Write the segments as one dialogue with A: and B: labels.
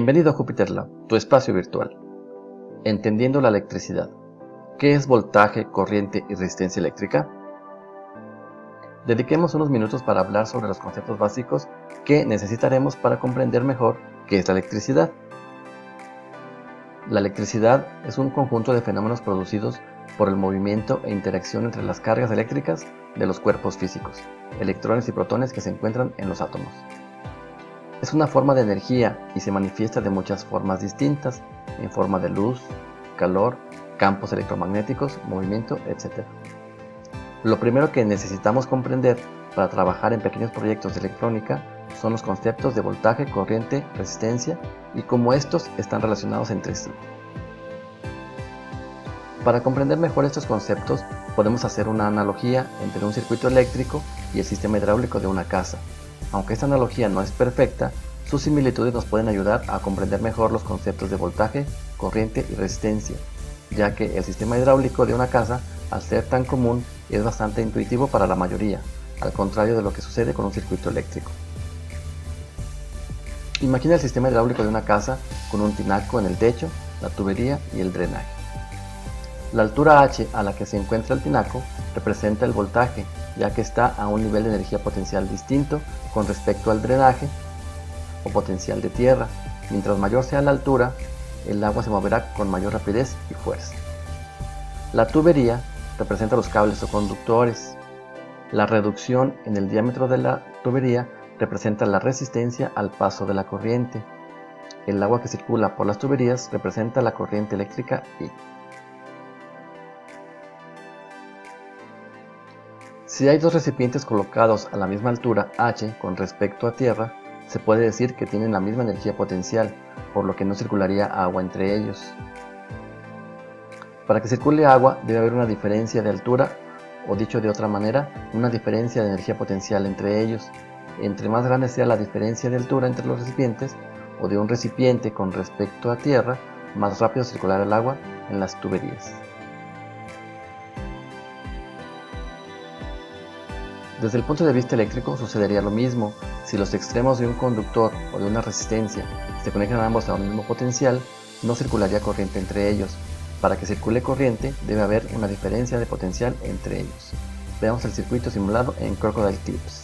A: Bienvenido a Jupiter Lab, tu espacio virtual. Entendiendo la electricidad. ¿Qué es voltaje, corriente y resistencia eléctrica? Dediquemos unos minutos para hablar sobre los conceptos básicos que necesitaremos para comprender mejor qué es la electricidad. La electricidad es un conjunto de fenómenos producidos por el movimiento e interacción entre las cargas eléctricas de los cuerpos físicos, electrones y protones que se encuentran en los átomos. Es una forma de energía y se manifiesta de muchas formas distintas, en forma de luz, calor, campos electromagnéticos, movimiento, etc. Lo primero que necesitamos comprender para trabajar en pequeños proyectos de electrónica son los conceptos de voltaje, corriente, resistencia y cómo estos están relacionados entre sí. Para comprender mejor estos conceptos, podemos hacer una analogía entre un circuito eléctrico y el sistema hidráulico de una casa. Aunque esta analogía no es perfecta, sus similitudes nos pueden ayudar a comprender mejor los conceptos de voltaje, corriente y resistencia, ya que el sistema hidráulico de una casa, al ser tan común, es bastante intuitivo para la mayoría, al contrario de lo que sucede con un circuito eléctrico. Imagina el sistema hidráulico de una casa con un tinaco en el techo, la tubería y el drenaje. La altura H a la que se encuentra el tinaco representa el voltaje, ya que está a un nivel de energía potencial distinto con respecto al drenaje o potencial de tierra. Mientras mayor sea la altura, el agua se moverá con mayor rapidez y fuerza. La tubería representa los cables o conductores. La reducción en el diámetro de la tubería representa la resistencia al paso de la corriente. El agua que circula por las tuberías representa la corriente eléctrica I. Si hay dos recipientes colocados a la misma altura H con respecto a tierra, se puede decir que tienen la misma energía potencial, por lo que no circularía agua entre ellos. Para que circule agua debe haber una diferencia de altura, o dicho de otra manera, una diferencia de energía potencial entre ellos. Entre más grande sea la diferencia de altura entre los recipientes, o de un recipiente con respecto a tierra, más rápido circulará el agua en las tuberías. Desde el punto de vista eléctrico sucedería lo mismo. Si los extremos de un conductor o de una resistencia se conectan ambos a un mismo potencial, no circularía corriente entre ellos. Para que circule corriente debe haber una diferencia de potencial entre ellos. Veamos el circuito simulado en Crocodile Clips.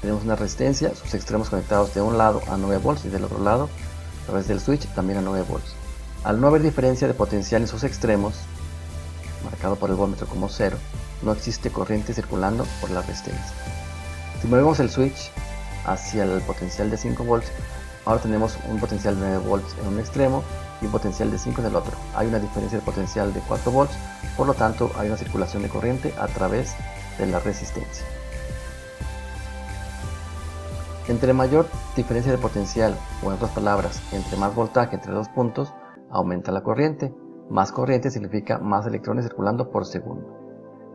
A: Tenemos una resistencia, sus extremos conectados de un lado a 9 volts y del otro lado, a través del switch, también a 9 volts. Al no haber diferencia de potencial en sus extremos, marcado por el voltmetro como 0, no existe corriente circulando por la resistencia. Si movemos el switch hacia el potencial de 5 volts, ahora tenemos un potencial de 9 volts en un extremo y un potencial de 5 en el otro. Hay una diferencia de potencial de 4 volts, por lo tanto hay una circulación de corriente a través de la resistencia. Entre mayor diferencia de potencial, o en otras palabras, entre más voltaje entre dos puntos, aumenta la corriente. Más corriente significa más electrones circulando por segundo.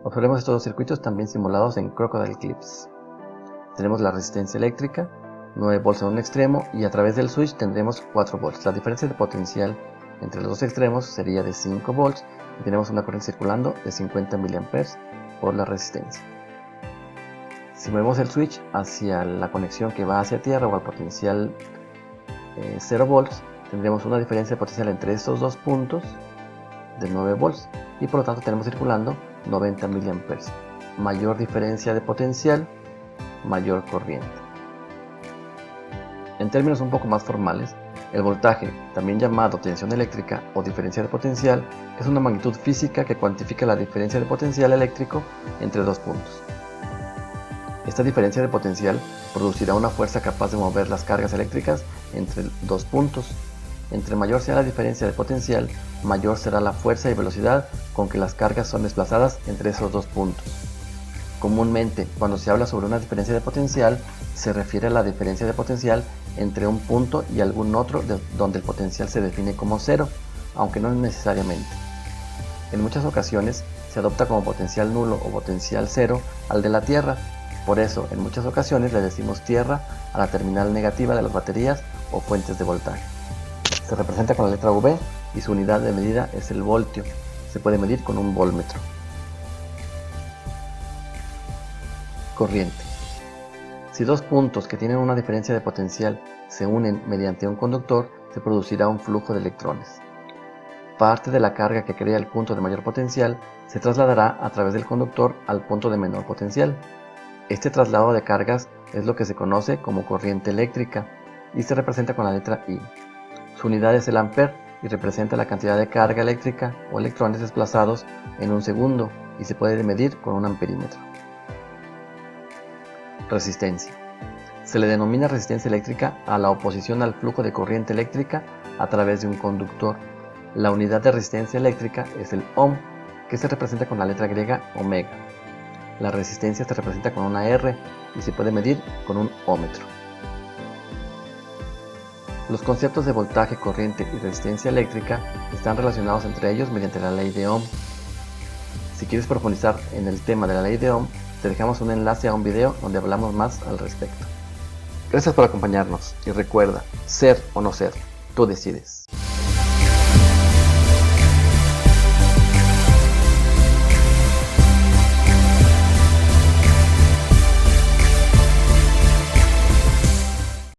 A: Observemos estos dos circuitos también simulados en Crocodile Clips. Tenemos la resistencia eléctrica, 9 volts en un extremo, y a través del switch tendremos 4 volts. La diferencia de potencial entre los dos extremos sería de 5 volts y tenemos una corriente circulando de 50 mA por la resistencia. Si movemos el switch hacia la conexión que va hacia tierra o al potencial 0 volts, tendremos una diferencia de potencial entre estos dos puntos de 9 volts y por lo tanto tenemos circulando 90 mA. Mayor diferencia de potencial, mayor corriente. En términos un poco más formales, el voltaje, también llamado tensión eléctrica o diferencia de potencial, es una magnitud física que cuantifica la diferencia de potencial eléctrico entre dos puntos. Esta diferencia de potencial producirá una fuerza capaz de mover las cargas eléctricas entre dos puntos. Entre mayor sea la diferencia de potencial, mayor será la fuerza y velocidad con que las cargas son desplazadas entre esos dos puntos. Comúnmente, cuando se habla sobre una diferencia de potencial, se refiere a la diferencia de potencial entre un punto y algún otro donde el potencial se define como 0, aunque no necesariamente. En muchas ocasiones se adopta como potencial nulo o potencial 0 al de la Tierra. Por eso, en muchas ocasiones le decimos tierra a la terminal negativa de las baterías o fuentes de voltaje. Se representa con la letra V y su unidad de medida es el voltio. Se puede medir con un voltmetro. Corriente. Si dos puntos que tienen una diferencia de potencial se unen mediante un conductor, se producirá un flujo de electrones. Parte de la carga que crea el punto de mayor potencial se trasladará a través del conductor al punto de menor potencial. Este traslado de cargas es lo que se conoce como corriente eléctrica y se representa con la letra I. Su unidad es el ampere y representa la cantidad de carga eléctrica o electrones desplazados en un segundo y se puede medir con un amperímetro. Resistencia. Se le denomina resistencia eléctrica a la oposición al flujo de corriente eléctrica a través de un conductor. La unidad de resistencia eléctrica es el ohm, que se representa con la letra griega omega. La resistencia se representa con una R y se puede medir con un ómetro. Los conceptos de voltaje, corriente y resistencia eléctrica están relacionados entre ellos mediante la ley de Ohm. Si quieres profundizar en el tema de la ley de Ohm, te dejamos un enlace a un video donde hablamos más al respecto. Gracias por acompañarnos y recuerda, ser o no ser, tú decides.